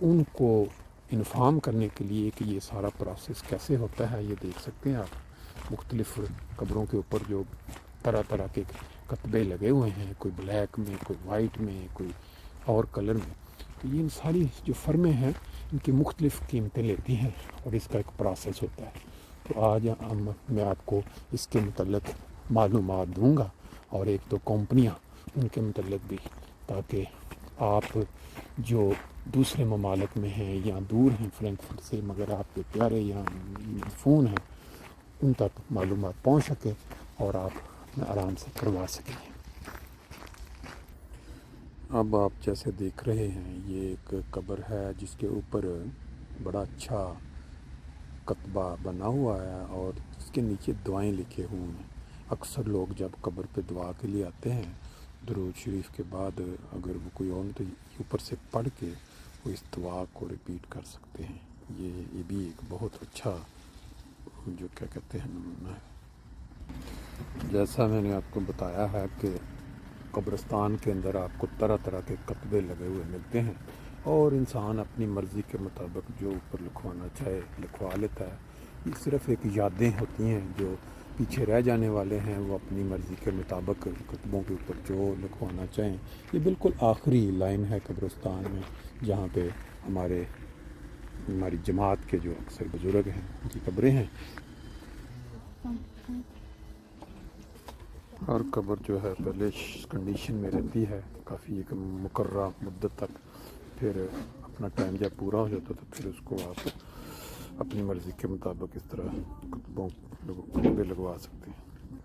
ان کو انفارم کرنے کے لیے کہ یہ سارا پروسیس کیسے ہوتا ہے، یہ دیکھ سکتے ہیں آپ مختلف قبروں کے اوپر جو طرح طرح کے کتبے لگے ہوئے ہیں، کوئی بلیک میں، کوئی وائٹ میں، کوئی اور کلر میں. تو یہ ان ساری جو فرمیں ہیں ان کی مختلف قیمتیں لیتی ہیں اور اس کا ایک پروسیس ہوتا ہے. تو آج میں آپ کو اس کے متعلق معلومات دوں گا اور ایک دو کمپنیاں ان کے متعلق بھی، تاکہ آپ جو دوسرے ممالک میں ہیں یا دور ہیں فرینکفرٹ سے مگر آپ کے پیارے یا فون ہیں ان تک معلومات پہنچ سکے اور آپ آرام سے کروا سکیں. اب آپ جیسے دیکھ رہے ہیں یہ ایک قبر ہے جس کے اوپر بڑا اچھا کتبہ بنا ہوا ہے اور اس کے نیچے دعائیں لکھے ہوئے ہیں. اکثر لوگ جب قبر پہ دعا کے لیے آتے ہیں درود شریف کے بعد اگر وہ کوئی اور تو اوپر سے پڑھ کے وہ اس دعا کو ریپیٹ کر سکتے ہیں. یہ بھی ایک بہت اچھا جو کیا کہتے ہیں نمونہ ہے. جیسا میں نے آپ کو بتایا ہے کہ قبرستان کے اندر آپ کو طرح طرح کے کتبے لگے ہوئے ملتے ہیں اور انسان اپنی مرضی کے مطابق جو اوپر لکھوانا چاہے لکھوا لیتا ہے. یہ صرف ایک یادیں ہوتی ہیں، جو پیچھے رہ جانے والے ہیں وہ اپنی مرضی کے مطابق کتبوں کے اوپر جو لکھوانا چاہیں. یہ بالکل آخری لائن ہے قبرستان میں جہاں پہ ہماری جماعت کے جو اکثر بزرگ ہیں ان کی قبریں ہیں. ہر قبر جو ہے پہلے کنڈیشن میں رہتی ہے کافی ایک مقررہ مدت تک، پھر اپنا ٹائم جب پورا ہو جاتا تو پھر اس کو آپ اپنی مرضی کے مطابق اس طرح کتبے لگوا سکتے ہیں.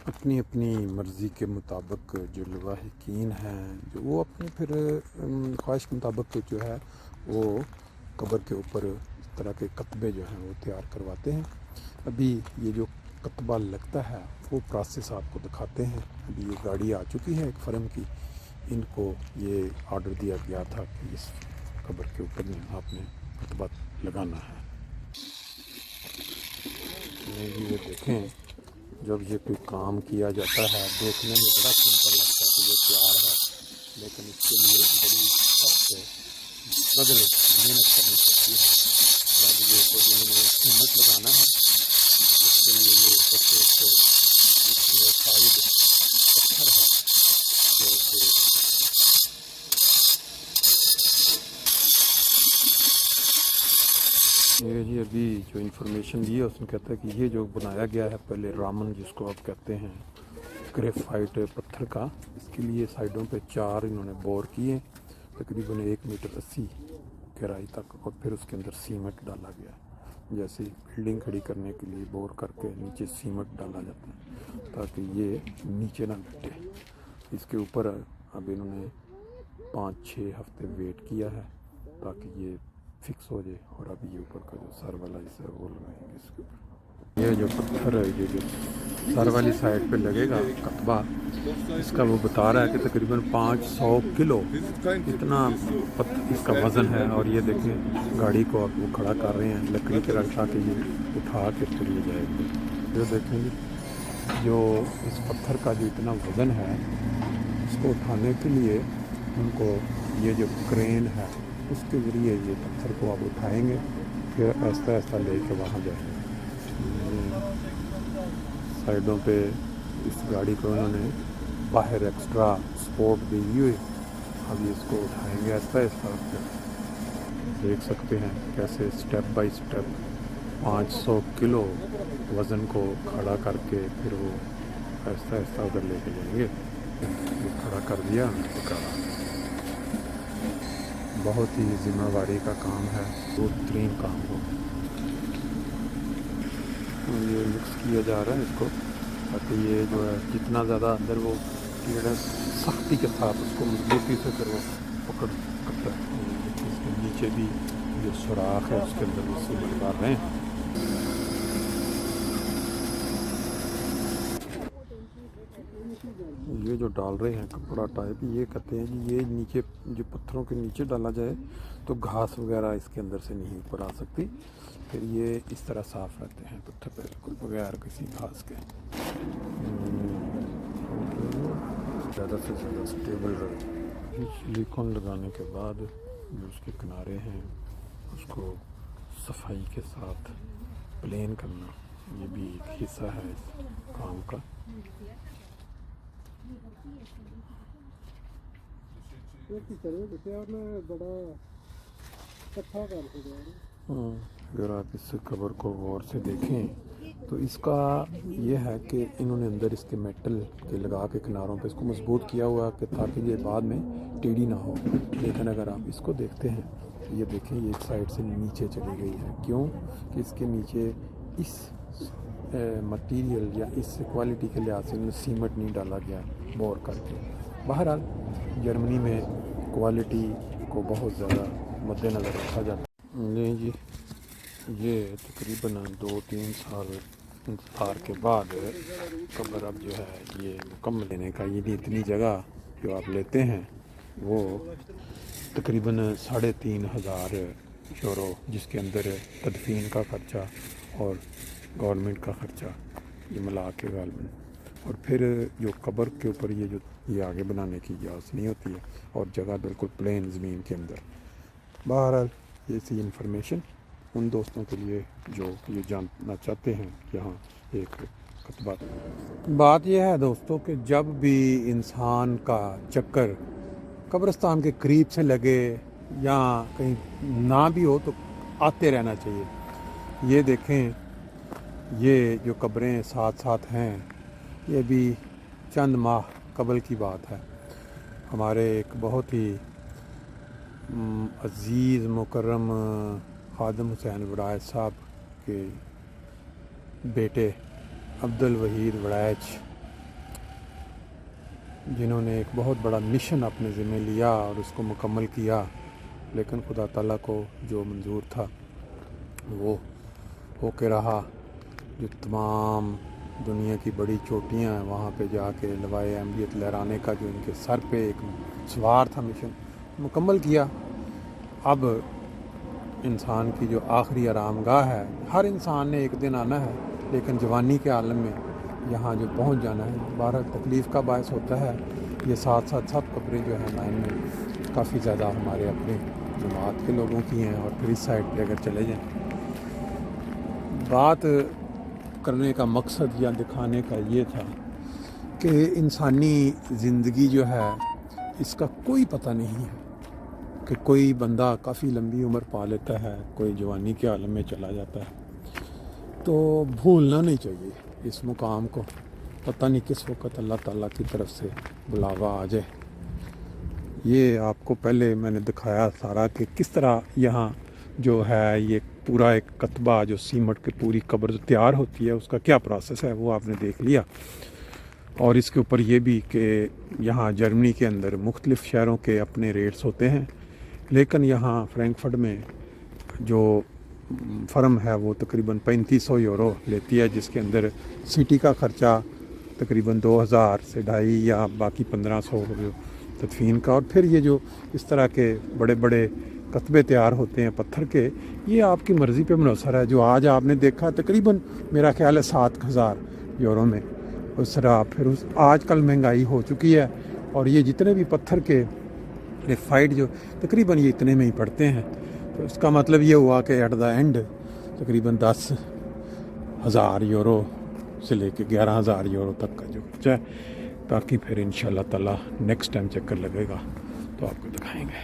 اپنی اپنی مرضی کے مطابق جو لواحقین ہیں جو وہ اپنی پھر خواہش کے مطابق جو ہے وہ قبر کے اوپر اس طرح کے کتبے جو ہیں وہ تیار کرواتے ہیں. ابھی یہ جو کتبہ لگتا ہے وہ پروسیس آپ کو دکھاتے ہیں. ابھی یہ گاڑی آ چکی ہے ایک فرم کی، ان کو یہ آرڈر دیا گیا تھا کہ اس قبر کے اوپر میں آپ نے کتبہ لگانا ہے. یہ دیکھیں جب یہ کوئی کام کیا جاتا ہے دیکھنے میں بڑا سمپل لگتا ہے کہ یہ تیار ہے، لیکن اس کے لیے بڑی سخت قدر محنت کرنی پڑتی ہے. اب یہ تو انہوں نے ہمت لگانا ہے، اس کے لیے یہ سب سے شاید پتھر ہے جو کہ یہ جی ابھی جو انفارمیشن دی ہے اس میں کہتا ہے کہ یہ جو بنایا گیا ہے پہلے رامن جس کو آپ کہتے ہیں گریفائٹ پتھر کا، اس کے لیے سائڈوں پہ 4 انہوں نے بور کیے تقریباً 1.80 میٹر گہرائی تک، اور پھر اس کے اندر سیمنٹ ڈالا گیا. جیسے بلڈنگ کھڑی کرنے کے لیے بور کر کے نیچے سیمنٹ ڈالا جاتا ہے تاکہ یہ نیچے نہ گھٹے. اس کے اوپر اب انہوں نے 5-6 ہفتے ویٹ کیا ہے تاکہ یہ فکس ہو جائے، اور اب یہ اوپر کا جو سر والا حصہ ہے وہ لگائیں گے اس کے اوپر. یہ جو پتھر ہے یہ جو سر والی سائڈ پہ لگے گا کتبہ، اس کا وہ بتا رہا ہے کہ تقریباً 500 کلو اتنا اس کا وزن ہے. اور یہ دیکھیں گاڑی کو اب وہ کھڑا کر رہے ہیں لکڑی کے رکھا کے یہ اٹھا کے پھر یہ جائے گی. یہ دیکھیں گے جو اس پتھر کا جو اتنا وزن ہے اس کو اٹھانے کے لیے ان کو یہ جو کرین ہے اس کے ذریعے یہ پتھر کو آپ اٹھائیں گے، پھر آہستہ آہستہ لے کے وہاں جائیں گے. سائڈوں پہ اس گاڑی کو انہوں نے باہر ایکسٹرا سپورٹ دی ہوئی. اب اس کو اٹھائیں گے آہستہ آہستہ. دیکھ سکتے ہیں کیسے سٹیپ بائی سٹیپ 500 کلو وزن کو کھڑا کر کے پھر وہ آہستہ آہستہ ادھر لے کے جائیں گے. کھڑا کر دیا اتارا. بہت ہی ذمہ داری کا کام ہے، بہت ترین کام ہو. یہ مکس کیا جا رہا ہے اس کو تاکہ یہ جو ہے جتنا زیادہ اندر وہ کیڑا سختی کے ساتھ اس کو مضبوطی سے پھر وہ پکڑ کرتا ہے. اس کے نیچے بھی جو سوراخ ہے اس کے اندر وہ سیمنٹ ڈال رہے ہیں. یہ جو ڈال رہے ہیں کپڑا ٹائپ، یہ کہتے ہیں کہ یہ نیچے جو پتھروں کے نیچے ڈالا جائے تو گھاس وغیرہ اس کے اندر سے نہیں اوپر آ سکتی. پھر یہ اس طرح صاف رہتے ہیں پتھر بالکل بغیر کسی گھاس کے. زیادہ سے زیادہ سٹیبل رہے. سلیکون لگانے کے بعد جو اس کے کنارے ہیں اس کو صفائی کے ساتھ پلین کرنا، یہ بھی ایک حصہ ہے اس کام کا۔ اگر آپ اس قبر کو غور سے دیکھیں تو اس کا یہ ہے کہ انہوں نے اندر اس کے میٹل کے لگا کے کناروں پہ اس کو مضبوط کیا ہوا کہ تاکہ یہ بعد میں ٹیڑھی نہ ہو۔ لیکن اگر آپ اس کو دیکھتے ہیں تو یہ دیکھیں یہ ایک سائڈ سے نیچے چلی گئی ہے، کیوں کہ اس کے نیچے اس مٹیریل یا اس کوالٹی کے لحاظ سے سیمنٹ نہیں ڈالا گیا بور کر کے۔ بہرحال جرمنی میں کوالٹی کو بہت زیادہ مد نظر رکھا جاتا ہے۔ جی یہ تقریباً 2-3 سال انتظار کے بعد قبر اب جو ہے یہ مکمل لینے کا، یہ اتنی جگہ جو آپ لیتے ہیں وہ تقریباً 3,500 یورو، جس کے اندر تدفین کا خرچہ اور گورنمنٹ کا خرچہ یہ ملا کے غالباً، اور پھر جو قبر کے اوپر یہ آگے بنانے کی اجازت نہیں ہوتی ہے، اور جگہ بالکل پلین زمین کے اندر۔ بہرحال یہ سی انفارمیشن ان دوستوں کے لیے جو یہ جاننا چاہتے ہیں یہاں ایک خطبہ۔ بات یہ ہے دوستوں کہ جب بھی انسان کا چکر قبرستان کے قریب سے لگے یا کہیں نہ بھی ہو تو آتے رہنا چاہیے۔ یہ دیکھیں یہ جو قبریں ساتھ ساتھ ہیں یہ بھی چند ماہ قبل کی بات ہے۔ ہمارے ایک بہت ہی عزیز مکرم خادم حسین وڑائچ صاحب کے بیٹے عبدالوحید وڑائچ، جنہوں نے ایک بہت بڑا مشن اپنے ذمہ لیا اور اس کو مکمل کیا، لیکن خدا تعالیٰ کو جو منظور تھا وہ ہو کے رہا۔ جو تمام دنیا کی بڑی چوٹیاں ہیں وہاں پہ جا کے لوائے احمدیت لہرانے کا جو ان کے سر پہ ایک سوار تھا مشن، مکمل کیا۔ اب انسان کی جو آخری آرام گاہ ہے، ہر انسان نے ایک دن آنا ہے، لیکن جوانی کے عالم میں یہاں جو پہنچ جانا ہے بہرحال تکلیف کا باعث ہوتا ہے۔ یہ ساتھ سب قبریں جو ہیں لائن میں کافی زیادہ ہمارے اپنے جماعت کے لوگوں کی ہیں، اور پھر اس سائڈ پہ اگر چلے جائیں، بات کرنے کا مقصد یا دکھانے کا یہ تھا کہ انسانی زندگی جو ہے اس کا کوئی پتہ نہیں ہے، کہ کوئی بندہ کافی لمبی عمر پا لیتا ہے، کوئی جوانی کے عالم میں چلا جاتا ہے، تو بھولنا نہیں چاہیے اس مقام کو۔ پتہ نہیں کس وقت اللہ تعالیٰ کی طرف سے بلاوا آ جائے۔ یہ آپ کو پہلے میں نے دکھایا سارا کہ کس طرح یہاں جو ہے یہ پورا ایک کتبہ جو سیمٹ کی پوری قبر جو تیار ہوتی ہے اس کا کیا پروسیس ہے وہ آپ نے دیکھ لیا۔ اور اس کے اوپر یہ بھی کہ یہاں جرمنی کے اندر مختلف شہروں کے اپنے ریٹس ہوتے ہیں، لیکن یہاں فرینکفرٹ میں جو فرم ہے وہ تقریباً 3500 یورو لیتی ہے، جس کے اندر سٹی کا خرچہ تقریباً 2000 سے 2,500 یا باقی 1500 جو تدفین کا، اور پھر یہ جو اس طرح کے بڑے بڑے کتبے تیار ہوتے ہیں پتھر کے، یہ آپ کی مرضی پہ منحصر ہے۔ جو آج آپ نے دیکھا تقریباً میرا خیال ہے 7,000 یورو میں، اس طرح پھر آج کل مہنگائی ہو چکی ہے، اور یہ جتنے بھی پتھر کے ریفائڈ جو تقریباً یہ اتنے میں ہی پڑتے ہیں، تو اس کا مطلب یہ ہوا کہ ایٹ دا اینڈ تقریباً 10,000 یورو سے لے کے 11,000 یورو تک کا جو خرچہ ہے۔ باقی پھر انشاءاللہ تعالیٰ نیکسٹ ٹائم چکر لگے گا تو آپ کو دکھائیں گے۔